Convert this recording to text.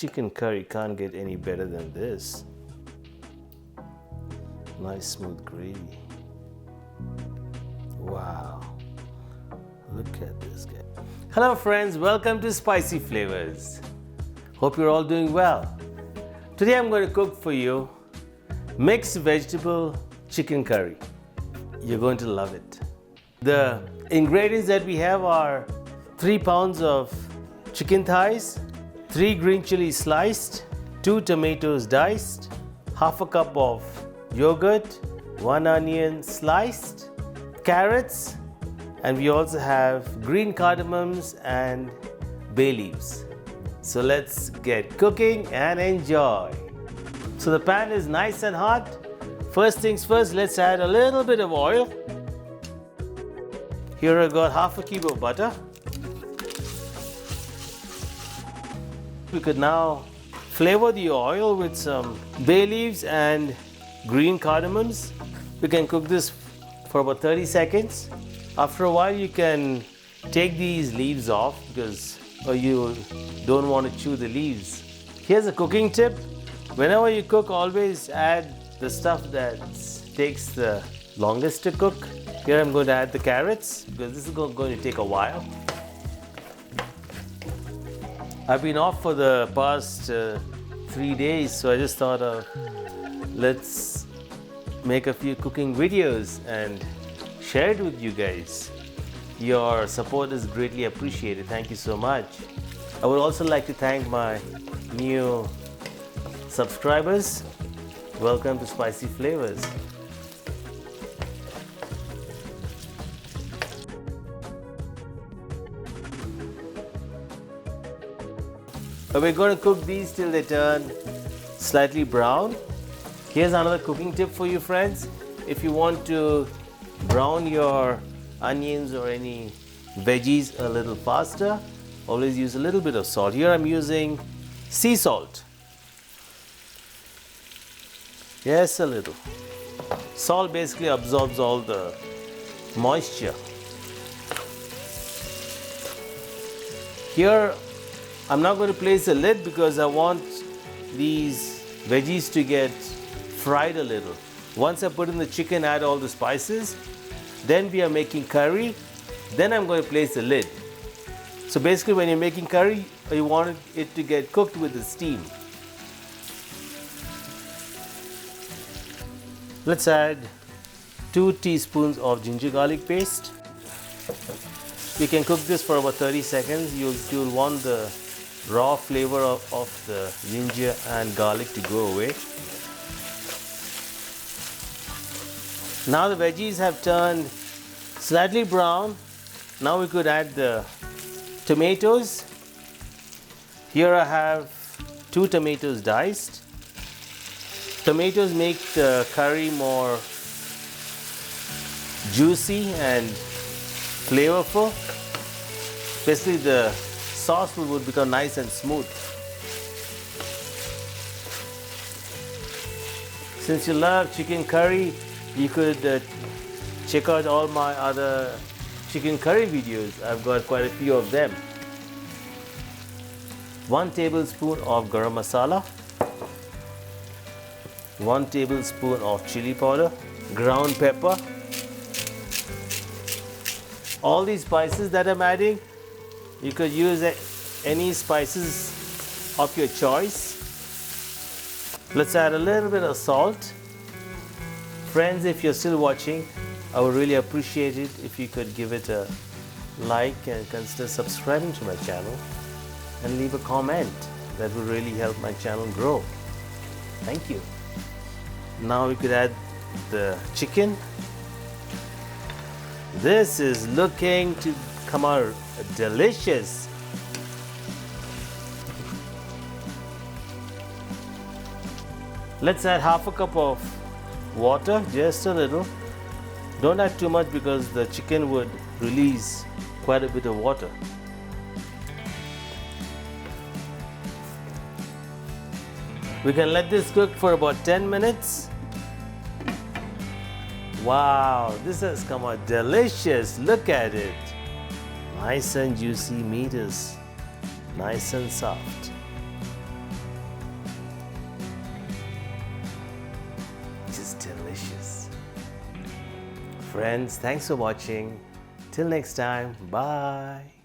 chicken curry can't get any better than this. Nice smooth gravy. Wow. Look at this guy. Hello friends, welcome to Spicy Flavors. Hope you're all doing well. Today I'm going to cook for you mixed vegetable chicken curry. You're going to love it. The ingredients that we have are 3 pounds of chicken thighs, 3 green chilies sliced, 2 tomatoes diced, half a cup of yogurt, 1 onion sliced, carrots, and we also have green cardamoms and bay leaves. So let's get cooking and enjoy. So the pan is nice and hot. First things first, let's add a little bit of oil. Here I got half a cube of butter. We could now flavor the oil with some bay leaves and green cardamoms. We can cook this for about 30 seconds. After a while you can take these leaves off because you don't want to chew the leaves. Here's a cooking tip. Whenever you cook, always add the stuff that takes the longest to cook. Here I'm going to add the carrots because this is going to take a while. I've been off for the past 3 days, so I just thought of let's make a few cooking videos and share it with you guys. Your support is greatly appreciated. Thank you so much. I would also like to thank my new subscribers. Welcome to Spicy Flavors. We're going to cook these till they turn slightly brown. Here's another cooking tip for you friends. If you want to brown your onions or any veggies a little faster, always use a little bit of salt. Here I'm using sea salt. Yes, a little. Salt basically absorbs all the moisture. Here I'm not going to place a lid because I want these veggies to get fried a little. Once I put in the chicken, add all the spices, then we are making curry, then I'm going to place the lid. So basically when you're making curry, you want it to get cooked with the steam. Let's add 2 teaspoons of ginger garlic paste. You can cook this for about 30 seconds. You'll want the raw flavor of the ginger and garlic to go away. Now the veggies have turned slightly brown. Now we could add the tomatoes. Here I have 2 tomatoes diced. Tomatoes make the curry more juicy and flavorful. Especially the sauce would become nice and smooth. Since you love chicken curry, you could check out all my other chicken curry videos. I've got quite a few of them. 1 tablespoon of garam masala, 1 tablespoon of chili powder, ground pepper. All these spices that I'm adding, you could use any spices of your choice. Let's add a little bit of salt. Friends, if you're still watching, I would really appreciate it if you could give it a like and consider subscribing to my channel and leave a comment. That would really help my channel grow. Thank you. Now we could add the chicken. This is looking to come out delicious. Let's add half a cup of water, just a little. Don't add too much because the chicken would release quite a bit of water. We can let this cook for about 10 minutes. Wow, this has come out delicious. Look at it. Nice and juicy, meat is nice and soft. Just delicious. Friends, thanks for watching. Till next time, bye.